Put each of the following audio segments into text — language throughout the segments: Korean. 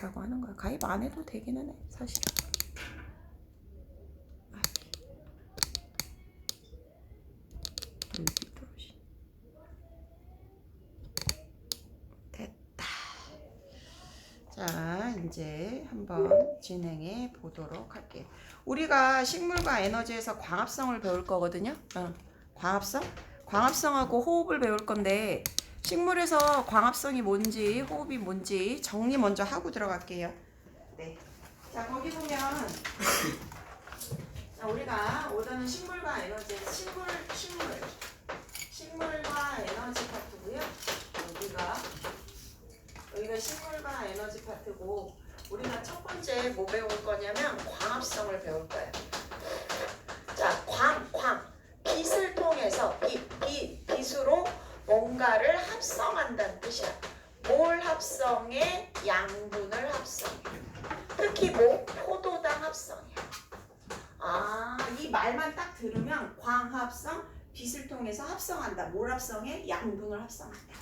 된다고 하는 거야. 가입 안 해도 되기는 해, 사실. 됐다. 자, 이제 한번 진행해 보도록 할게요. 우리가 식물과 에너지에서 광합성을 배울 거거든요. 광합성하고 호흡을 배울 건데, 식물에서 광합성이 뭔지 호흡이 뭔지 정리 먼저 하고 들어갈게요. 네. 자, 거기 보면 자, 우리가 오늘은 식물과 에너지, 식물과 에너지 파트고요. 여기가 식물과 에너지 파트고, 우리가 첫 번째 뭐 배울 거냐면 광합성을 배울 거예요. 자, 빛을 통해서 빛으로 뭔가를 합성한다는 뜻이야. 뭘 합성해? 양분을 합성해. 특히 포도당 합성이야. 이 말만 딱 들으면 광합성, 빛을 통해서 합성한다. 뭘 합성해? 양분을 합성한다.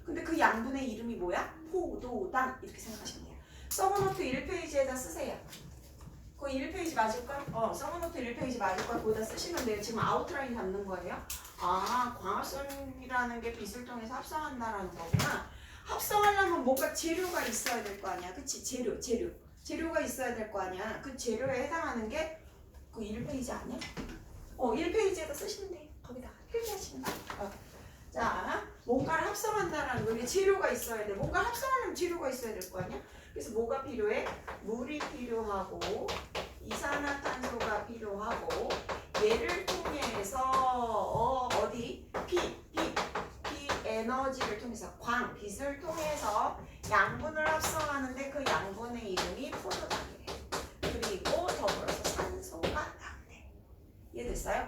근데 그 양분의 이름이 뭐야? 포도당. 이렇게 생각하시면 돼요. 서브노트 1페이지에다 쓰세요. 그 1페이지 맞을걸? 서브노트 1페이지 맞을걸? 거기다 쓰시면 돼요. 지금 아웃라인 잡는 거예요. 광합성이라는 게 빛을 통해서 합성한다라는 거구나. 합성하려면 뭔가 재료가 있어야 될 거 아니야. 그치? 재료가 있어야 될 거 아니야. 그 재료에 해당하는 게 그 1페이지 아니야? 1페이지에다 쓰시면 돼. 거기다가 필기하시면 돼. 자, 뭔가를 합성한다라는 거, 재료가 있어야 돼. 뭔가 합성하려면 재료가 있어야 될 거 아니야? 그래서 뭐가 필요해? 물이 필요하고, 이산화탄소가 필요하고, 얘를 통해서 빛 에너지를 통해서 빛을 통해서 양분을 합성하는데 그 양분의 이름이 포도당이래. 그리고 더불어서 산소가 나오네. 이해됐어요?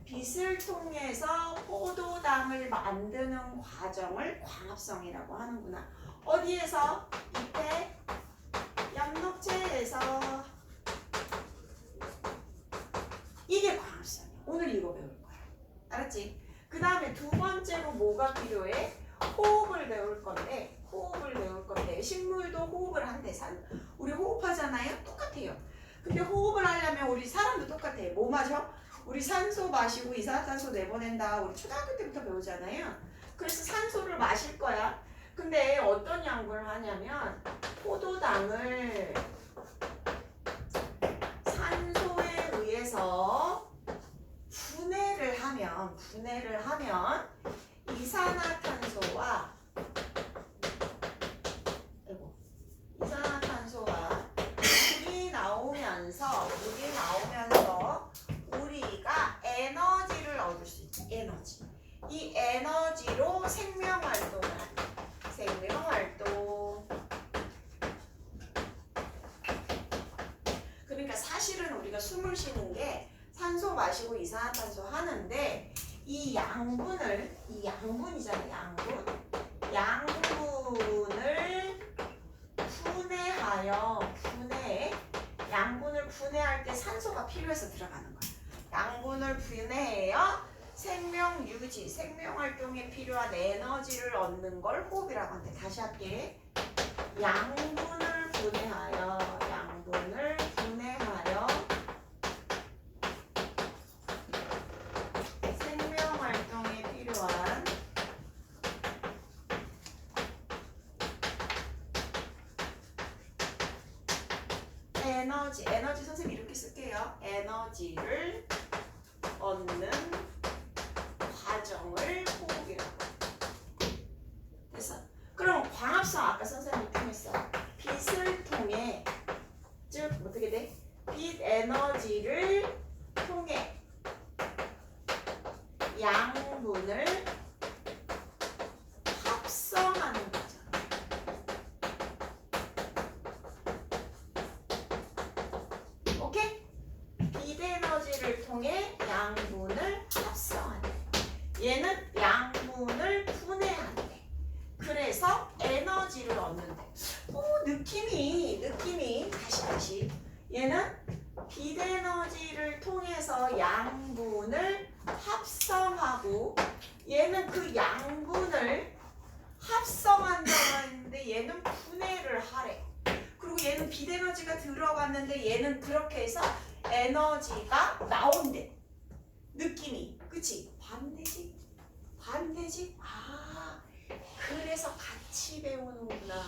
빛을 통해서 포도당을 만드는 과정을 광합성이라고 하는구나. 어디에서? 밑에 엽록체에서. 이게 광합성이야. 오늘 이거 배울 거야. 알았지? 그 다음에 두 번째로 뭐가 필요해? 호흡을 배울 건데 식물도 호흡을 한대. 우리 호흡하잖아요? 똑같아요. 근데 호흡을 하려면 우리 사람도 똑같아. 뭐 마셔? 우리 산소 마시고 이산화탄소 내보낸다. 우리 초등학교 때부터 배우잖아요. 그래서 산소를 마실 거야. 근데 어떤 양분을 하냐면 포도당을 산소에 의해서 분해를 하면 이산화탄소와 물이 나오면서 우리가 에너지를 얻을 수 있지. 이 에너지로 생명활동을 한다. 생명활동. 그러니까 사실은 우리가 숨을 쉬는 게 산소 마시고 이산화탄소 하는데 이 양분이잖아. 양분을 분해할 때 산소가 필요해서 들어가는 거야. 양분을 분해해요. 생명 유지, 생명 활동에 필요한 에너지를 얻는 걸 호흡이라고 하는데, 다시 할게. 양분을 분해하여 생명 활동에 필요한 에너지 선생님 이렇게 쓸게요. 에너지를 얻는 과정을 호흡이라고. 됐어. 그럼 광합성 아까 선생님이 통했어. 빛을 통해, 즉 어떻게 돼? 빛 에너지를 통해 양분을 합성하는 거죠. 오케이? 빛 에너지를 통해 양분을 합성하는. 얘는 양분을 분해한대. 그래서 에너지를 얻는데. 느낌이 다시. 얘는 빛 에너지를 통해서 양분을 합성하고, 얘는 그 양분을 합성한다고 했는데 얘는 분해를 하래. 얘는 빛에너지가 들어갔는데 얘는 그렇게 해서 에너지가 나온대. 느낌이. 그치? 반대지? 반대지? 아, 그래서 같이 배우는구나.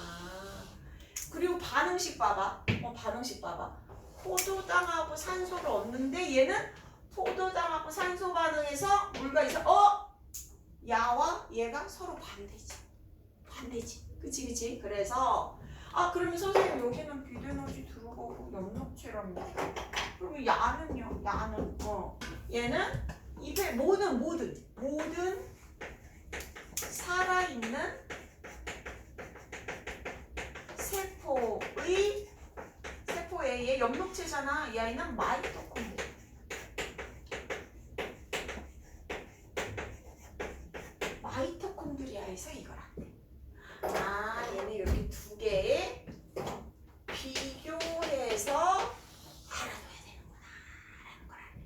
그리고 반응식 봐봐. 반응식 봐봐. 포도당하고 산소를 얻는데 얘는 포도당하고 산소 반응에서 물과 이상 야와 얘가 서로 반대지. 반대지. 그치 그치? 그래서 그러면 선생님 여기는 빛에너지 들어가고 염록체랍니다. 그러면 야는요? 야는 얘는 입에 모든 살아있는 세포에 얘 염록체잖아. 이 아이는 마이토콘드리아. 마이토콘드리아에서 이걸 한대. 얘는 이렇게 두 개의 비교해서 알아둬야 되는구나 라는 걸 알게.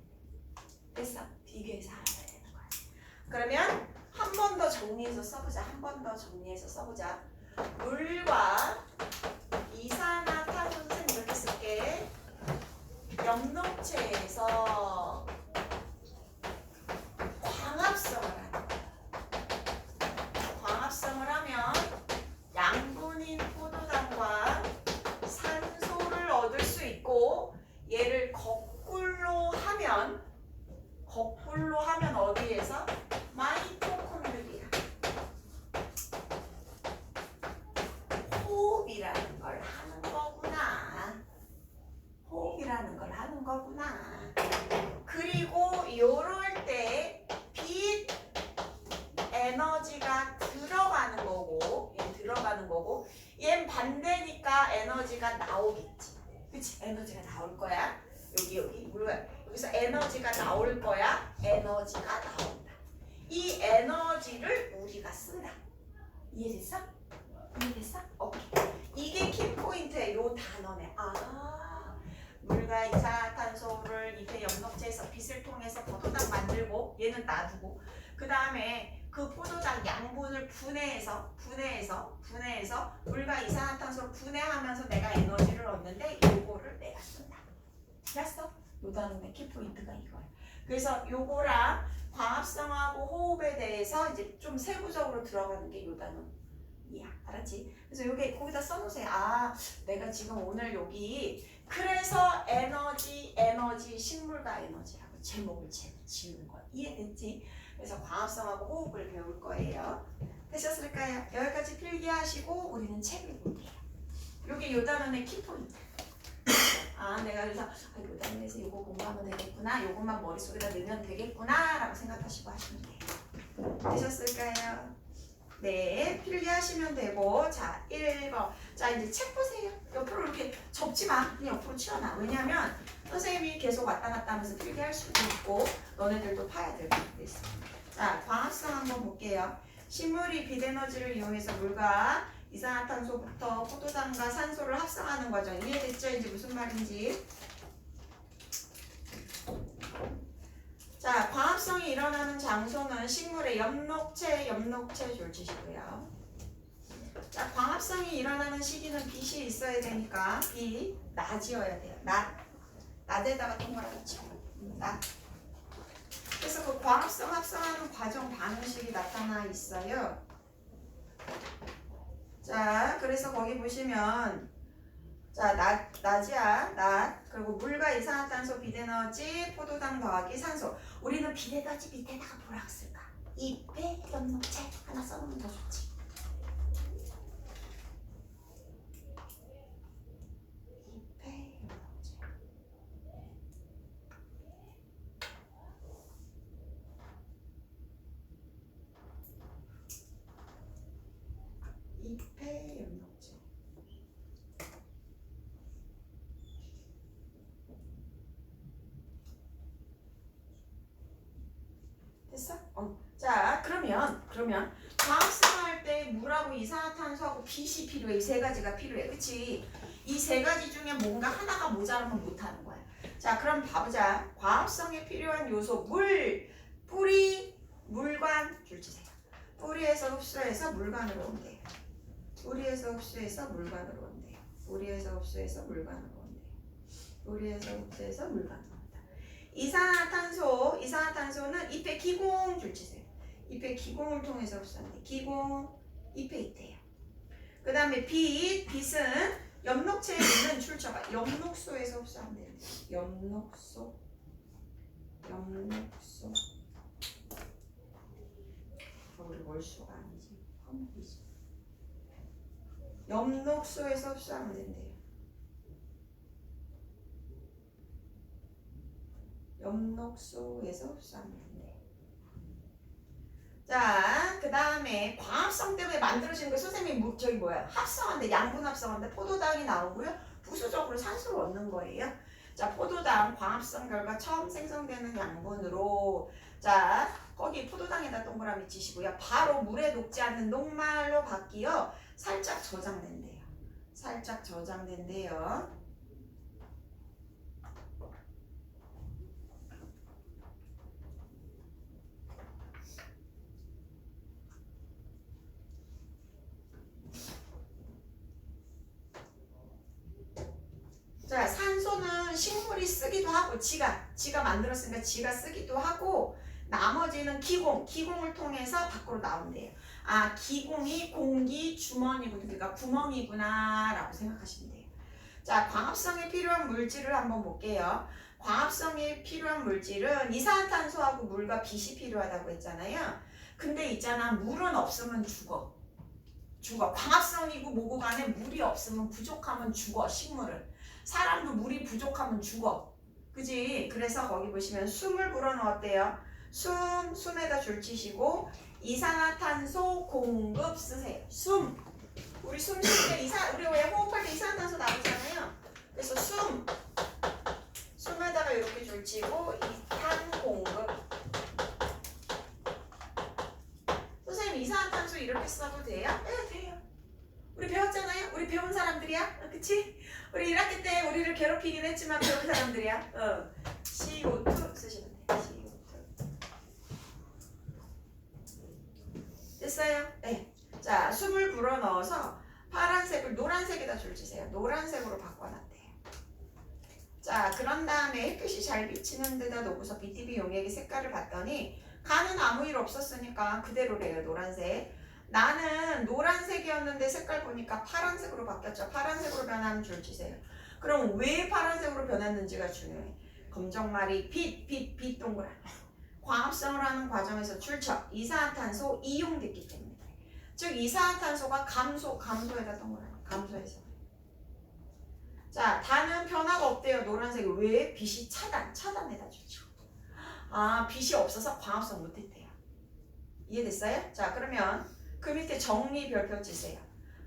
됐어? 비교해서 알아둬야 되는 거야. 그러면 한 번 더 정리해서 써보자. 물과 이산화탄소는 이렇게 쓸게. 염록체에서 광합성을 하면 양분인 포도당과 산소를 얻을 수 있고, 얘를 거꾸로 하면 어디에서? 마이토콘드리아. 호흡이라는 걸 하는 거구나. 그리고 요럴 때 빛 에너지가 들어가는 거고 얘는 반대니까 에너지가 나오겠지. 그치? 에너지가 나올 거야. 여기서 에너지가 나올 거야. 에너지가 나온다. 이 에너지를 우리가 쓴다. 이해됐어? 오케이. 이게 키포인트야. 요 단어네. 물과 이산화탄소를 잎의 염록체에서 빛을 통해서 포도당 만들고 얘는 놔두고, 그 다음에 그 포도당 양분을 분해해서 물과 이산화탄소를 분해하면서 내가 에너지를 얻는데 요거를 내가 쓴다. 알았어? 요 단어의 키포인트가 이거야. 그래서 요거랑 광합성하고 호흡에 대해서 이제 좀 세부적으로 들어가는 게 요 단어야. 알았지? 그래서 요게 거기다 써놓으세요. 내가 지금 오늘 여기 그래서 에너지 식물과 에너지라고 제목을 지은 거야. 이해됐지? 그래서 광합성하고 호흡을 배울 거예요. 되셨을까요? 여기까지 필기하시고 우리는 책을 볼게요. 요게 요 단원의 키포인트. 내가 그래서 요 단원에서 요거 공부하면 되겠구나, 요것만 머릿속에다 넣으면 되겠구나 라고 생각하시고 하시면 돼요. 되셨을까요? 네, 필기하시면 되고. 자, 1번. 자, 이제 책 보세요. 옆으로 이렇게 접지 마. 그냥 옆으로 치워놔. 왜냐면 선생님이 계속 왔다 갔다 하면서 필기할 수도 있고 너네들도 파야 될 수도 있어. 자, 광합성 한번 볼게요. 식물이 빛에너지를 이용해서 물과 이산화탄소부터 포도당과 산소를 합성하는 과정. 이해됐죠? 이제 무슨 말인지. 자, 광합성이 일어나는 장소는 식물의 염록체 졸지시고요. 자, 광합성이 일어나는 시기는 빛이 있어야 되니까 빛 낮이어야 돼요. 낮에다가 동그라미 치고 낮. 그래서 그 광합성 합성하는 과정 반응식이 나타나 있어요. 자, 그래서 거기 보시면 자, 낮이야, 낮. 그리고 물과 이산화탄소, 빛에너지, 포도당 더하기 산소. 우리는 빛에너지 밑에다가 뭐라고 쓸까? 잎의 염록체 하나 써놓으면 더 좋지. 잎의 염록체. 잎의 염록체. 됐어? 자, 그러면 광합성할 때 물하고 이산화탄소하고 빛이 필요해. 이 세 가지가 필요해. 그치? 이 세 가지 중에 뭔가 하나가 모자라면 못하는 거야. 자, 그럼 봐보자. 광합성에 필요한 요소 뿌리, 물관, 줄지세요. 뿌리에서 흡수해서 물관으로 온대요. 뿌리에서 흡수해서 물관으로 온대요. 우리에서 흡수해서 물과 나온대. 우리에서 흡수해서 물과 나온다. 이산화탄소는 잎에 기공 줄치세요. 잎에 기공을 통해서 흡수한대. 기공 잎에 있대요. 그 다음에 빛은 엽록체에 있는 출처가 엽록소에서 흡수한대요. 엽록소. 우리 월수가 아니지. 화목이지. 엽록소에서 흡수하면 된대요. 엽록소에서 흡수하면 된대요. 자, 그 다음에 광합성 때문에 만들어지는 거 선생님이 저기 뭐야? 합성한데 양분 합성한데 포도당이 나오고요. 부수적으로 산소를 얻는 거예요. 자, 포도당 광합성 결과 처음 생성되는 양분으로 자, 거기 포도당에다 동그라미 치시고요. 바로 물에 녹지 않는 녹말로 바뀌어 살짝 저장된대요. 살짝 저장된대요. 자, 산소는 식물이 쓰기도 하고 지가 만들었으니까 지가 쓰기도 하고 나머지는 기공을 통해서 밖으로 나온대요. 아, 기공이 공기 주머니구나, 그러니까 구멍이구나 라고 생각하시면 돼요. 자, 광합성에 필요한 물질을 한번 볼게요. 광합성에 필요한 물질은 이산화탄소하고 물과 빛이 필요하다고 했잖아요. 근데 있잖아, 물은 없으면 죽어. 광합성이고 뭐고 간에 물이 없으면 부족하면 죽어, 식물은. 사람도 물이 부족하면 죽어. 그지? 그래서 거기 보시면 숨을 불어넣었대요. 숨에다 줄치시고 이산화탄소 공급 쓰세요. 우리 숨 쉴 때 우리 왜 호흡할 때 이산화탄소 나오잖아요. 그래서 숨에다가 이렇게 줄치고 이탄 공급. 선생님 이산화탄소 이렇게 써도 돼요? 네, 돼요. 우리 배웠잖아요. 우리 배운 사람들이야. 그치? 우리 1학기 때 우리를 괴롭히긴 했지만 배운 사람들이야. CO2 쓰시면 돼요. CO2. 됐어요? 네. 자, 숨을 불어넣어서 파란색을 노란색에다 줄치세요. 노란색으로 바꿔놨대요. 자, 그런 다음에 햇빛이 잘 비치는 데다 놓고서 BTB 용액의 색깔을 봤더니 간은 아무 일 없었으니까 그대로래요. 노란색. 나는 노란색이었는데 색깔 보니까 파란색으로 바뀌었죠. 파란색으로 변하는 줄치세요. 그럼 왜 파란색으로 변했는지가 중요해. 검정말이 빛 동그라미. 광합성을 하는 과정에서 출처 이산화탄소 이용됐기 때문에. 즉 이산화탄소가 감소에다 동그라미. 감소해서. 자, 단은 변화가 없대요. 노란색이. 왜? 빛이 차단에다 줄쳐. 아, 빛이 없어서 광합성 못했대요. 이해됐어요? 자, 그러면 그 밑에 정리 별표 치세요.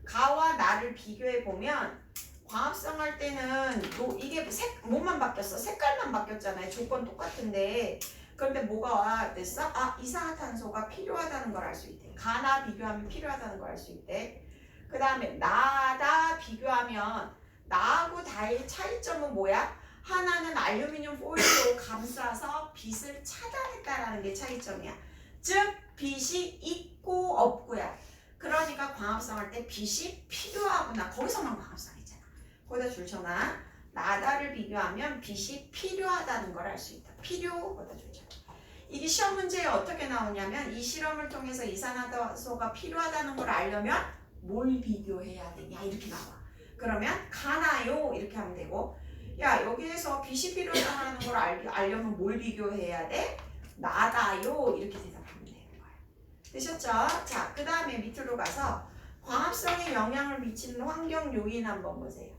가와 나를 비교해 보면 광합성 할 때는 이게 뭐만 바뀌었어? 색깔만 바뀌었잖아요. 조건 똑같은데. 그런데 뭐가 됐어? 아, 이산화탄소가 필요하다는 걸 알 수 있대. 가나 비교하면 필요하다는 걸 알 수 있대. 그 다음에 나다 비교하면 나하고 다의 차이점은 뭐야? 하나는 알루미늄 포일로 감싸서 빛을 차단했다라는 게 차이점이야. 즉 빛이 있고 없고야. 그러니까 광합성할 때 빛이 필요하구나. 거기서만 광합성했잖아. 거기다 줄쳐놔. 나다를 비교하면 빛이 필요하다는 걸 알 수 있다. 거기다 줄쳐놔. 이게 시험 문제에 어떻게 나오냐면 이 실험을 통해서 이산화탄소가 필요하다는 걸 알려면 뭘 비교해야 되냐 이렇게 나와. 그러면 가나요 이렇게 하면 되고, 야 여기에서 빛이 필요하다는 걸 알려면 뭘 비교해야 돼? 나다요 이렇게 대답하면 되는 거야. 되셨죠? 자, 그 다음에 밑으로 가서 광합성에 영향을 미치는 환경 요인 한번 보세요.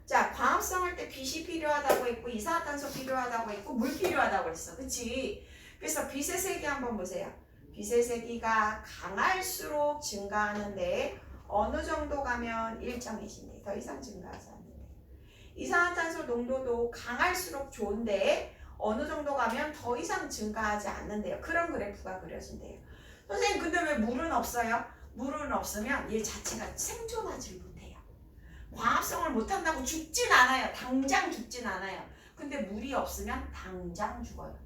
자, 광합성할 때 빛이 필요하다고 했고 이산화탄소 필요하다고 했고 물 필요하다고 했어. 그치? 그래서 빛의 세기 한번 보세요. 빛의 세기가 강할수록 증가하는데 어느 정도 가면 일정해진대. 더 이상 증가하지 않는데. 이산화탄소 농도도 강할수록 좋은데 어느 정도 가면 더 이상 증가하지 않는데요. 그런 그래프가 그려진대요. 선생님 근데 왜 물은 없어요? 물은 없으면 얘 자체가 생존하지 못해요. 광합성을 못한다고 죽진 않아요. 당장 죽진 않아요. 근데 물이 없으면 당장 죽어요.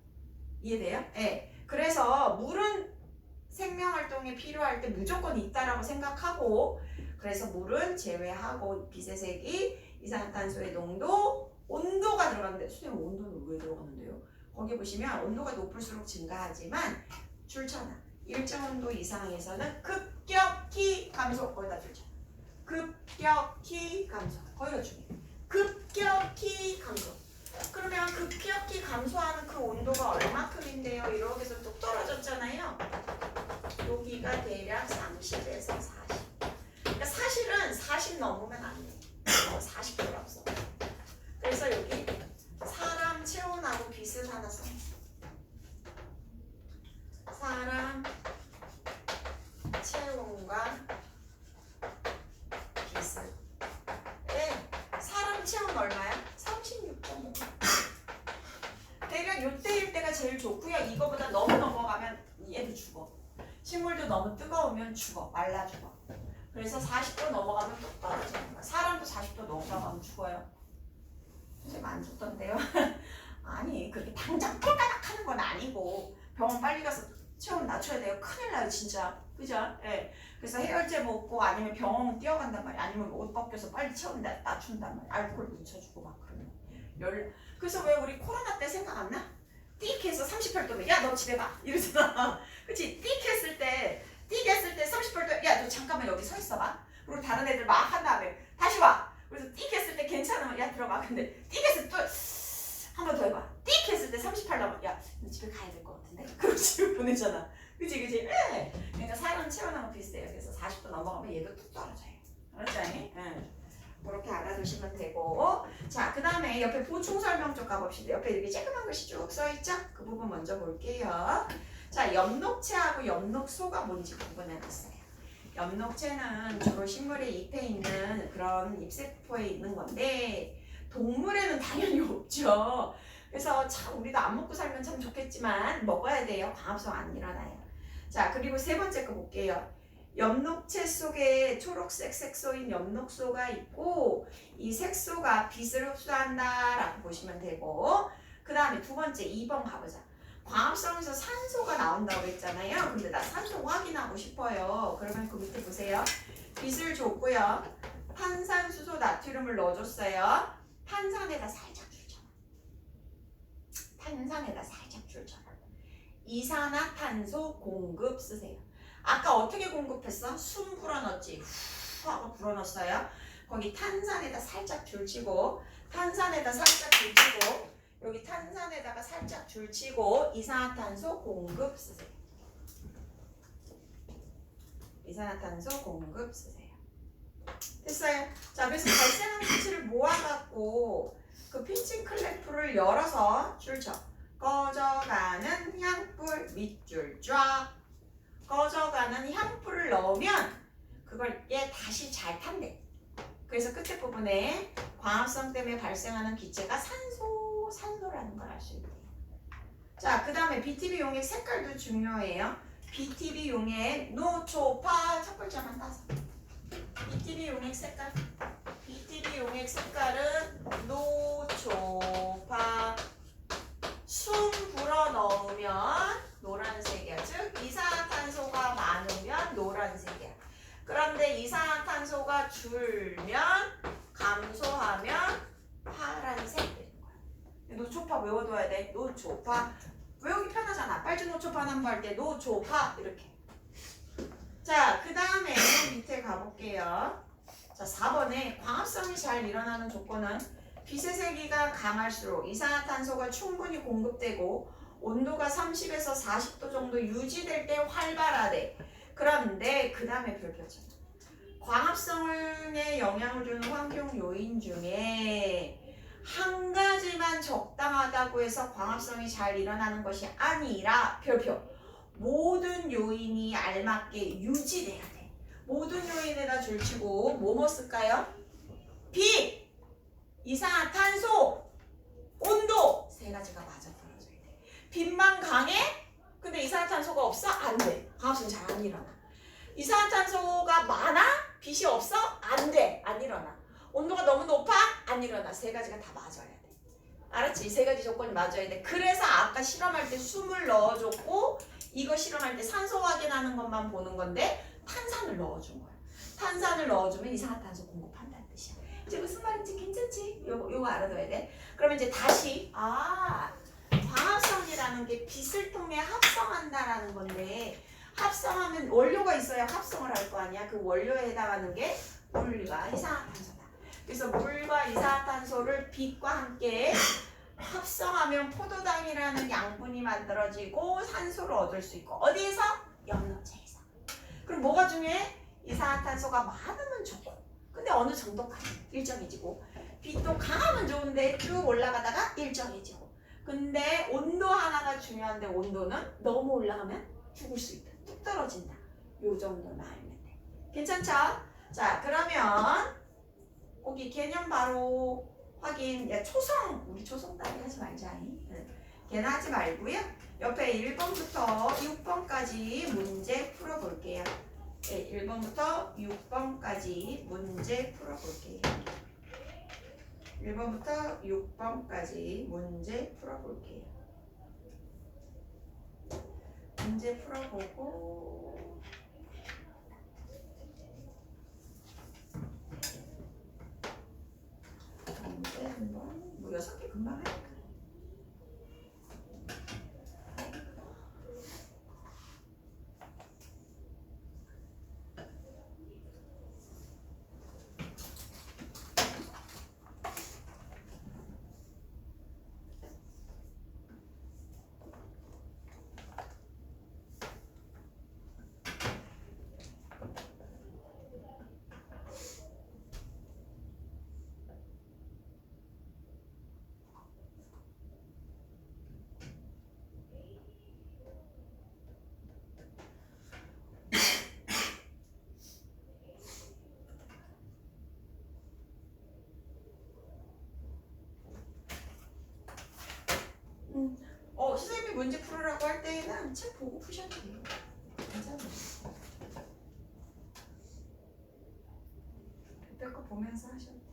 이해돼요? 네. 그래서 물은 생명활동에 필요할 때 무조건 있다라고 생각하고, 그래서 물은 제외하고 빛의 색이 이산화탄소의 농도, 온도가 들어가는데 선생님 온도는 왜 들어가는데요? 거기 보시면 온도가 높을수록 증가하지만 줄잖아. 일정 온도 이상에서는 급격히 감소. 거기다 줄잖아. 급격히 감소. 거기가 중요해. 급격히 감소. 그러면 급격히 감소하는 그 온도가 얼마큼인데요? 이렇게 해서 뚝 떨어졌잖아요. 여기가 대략 30에서 40. 그러니까 사실은 40 넘으면 안 돼. 40 필요 없어. 그래서 여기 사람 체온하고 빛을 하나 써. 사람 체온과 빛을. 네. 사람 체온 얼마야? 36.5. 대략 요때일 때가 제일 좋고요. 이거보다 너무 넘어가면 얘도 죽어. 식물도 너무 뜨거우면 죽어. 말라 죽어. 그래서 40도 넘어가면 뚝 떨어지는 거야. 사람도 40도 넘어가면 죽어요. 선생님 안 죽던데요? 아니 그렇게 당장 꼴까닥 하는 건 아니고 병원 빨리 가서 체온 낮춰야 돼요. 큰일 나요 진짜. 그죠? 예. 그래서 해열제 먹고 아니면 병원 뛰어간단 말이야. 아니면 옷 벗겨서 빨리 체온 낮춘단 말이야. 알코올 묻혀주고 막 그러면. 그래서 왜 우리 코로나 때 생각 안 나? 띡 해서 38도면 야 너 집에 가 이러잖아. 그치? 띡 했을 때 38도 야 너 잠깐만 여기 서 있어봐. 그리고 다른 애들 막 한 다음에 다시 와. 그래서 띡 했을 때 괜찮으면 야 들어가. 근데 띡 했을 때 또 한 번 더 해봐. 띡 했을 때 38 나면 야 너 집에 가야 될 것 같은데. 그럼 집에 보내잖아. 그치? 네. 그러니까 사람 체온하고 비슷해요. 그래서 40도 넘어가면 얘도 뚝 떨어져요. 알았지? 그렇게 알아두시면 되고. 자, 그 다음에 옆에 보충 설명 쪽 가봅시다. 옆에 이렇게 쬐끄만 글씨 쭉 써있죠? 그 부분 먼저 볼게요. 자, 엽록체하고 엽록소가 뭔지 구분해놨어요. 엽록체는 주로 식물의 잎에 있는 그런 잎세포에 있는 건데 동물에는 당연히 없죠. 그래서 참 우리도 안 먹고 살면 참 좋겠지만 먹어야 돼요. 광합성 안 일어나요. 자, 그리고 세 번째 거 볼게요. 엽록체 속에 초록색 색소인 엽록소가 있고 이 색소가 빛을 흡수한다 라고 보시면 되고 그 다음에 두 번째 2번 가보자. 광합성에서 산소가 나온다고 했잖아요. 근데 나 산소 확인하고 싶어요. 그러면 그 밑에 보세요. 빛을 줬고요. 탄산수소 나트륨을 넣어줬어요. 탄산에다 살짝 줄잖아. 탄산에다 살짝 줄잖아. 이산화탄소 공급 쓰세요. 아까 어떻게 공급했어? 숨 불어넣었지. 후 하고 불어넣었어요. 거기 탄산에다 살짝 줄치고 탄산에다 살짝 줄치고 여기 탄산에다가 살짝 줄치고 이산화탄소 공급 쓰세요. 이산화탄소 공급 쓰세요. 됐어요. 자, 그래서 발생한 기체를 모아갖고 그 핀칭 클램프를 열어서 줄쳐. 꺼져가는 향불 밑줄 쫙. 꺼져가는 향불을 넣으면 그걸 얘 다시 잘 탄대. 그래서 끝에 부분에 광합성 때문에 발생하는 기체가 산소라는 걸 알 수 있대요. 자, 그 다음에 BTB 용액 색깔도 중요해요. BTB 용액 노초파 첫 글자만 따서. BTB 용액 색깔. BTB 용액 색깔은 노초파. 숨 불어 넣으면 노란색이야. 즉 이산화탄소가 많으면 노란색이야. 그런데 이산화탄소가 줄면 감소하면 파란색 되는 거야. 노초파 외워둬야 돼. 노초파 외우기 편하잖아. 빨주 노초파 남부할 때 노초파 이렇게. 자, 그 다음에 밑에 가볼게요. 자, 4번에 광합성이 잘 일어나는 조건은 빛의 세기가 강할수록 이산화탄소가 충분히 공급되고 온도가 30에서 40도 정도 유지될 때 활발하대. 그런데 그 다음에 별표잖아. 광합성에 영향을 주는 환경 요인 중에 한 가지만 적당하다고 해서 광합성이 잘 일어나는 것이 아니라 별표. 모든 요인이 알맞게 유지돼야 돼. 모든 요인에다 줄치고 뭐뭐 쓸까요? 빛! 이산화탄소, 온도 세 가지가 맞아 떨어져야 돼. 빛만 강해? 근데 이산화탄소가 없어? 안 돼. 광합성이 잘 안 일어나. 이산화탄소가 많아? 빛이 없어? 안 돼. 안 일어나. 온도가 너무 높아? 안 일어나. 세 가지가 다 맞아야 돼. 알았지? 이 세 가지 조건이 맞아야 돼. 그래서 아까 실험할 때 숨을 넣어줬고 이거 실험할 때 산소 확인하는 것만 보는 건데 탄산을 넣어준 거야. 탄산을 넣어주면 이산화탄소 공급한다는 뜻이야. 이제 무슨 말인지 괜찮지? 요거 알아둬야 돼. 그러면 이제 다시 광합성이라는 게 빛을 통해 합성한다라는 건데 합성하면 원료가 있어야 합성을 할 거 아니야. 그 원료에 해당하는 게 물과 이산화탄소다. 그래서 물과 이산화탄소를 빛과 함께 합성하면 포도당이라는 양분이 만들어지고 산소를 얻을 수 있고 어디에서? 엽록체에서. 그럼 뭐가 중요해? 이산화탄소가 많으면 좋고 근데 어느 정도까지 일정해지고 빛도 강하면 좋은데 쭉 올라가다가 일정해지고 근데 온도 하나가 중요한데 온도는 너무 올라가면 죽을 수 있다. 뚝 떨어진다. 요 정도만 알면 돼. 괜찮죠? 자 그러면 거기 개념 바로 확인. 야 초성 우리 초성 따위 하지 말자. 걔는 하지 말고요. 옆에 1번부터 6번까지 문제 풀어볼게요. 네, 1번부터 6번까지 문제 풀어볼게요. 1번부터 6번까지 문제 풀어볼게요. 문제 풀어보고 문제 한번 뭐 6개 금방 할까? 선생님이 문제 풀으라고 할 때는 책 보고 푸셔도 돼요. 괜찮아요. 그때 거 보면서 하셔도 돼요.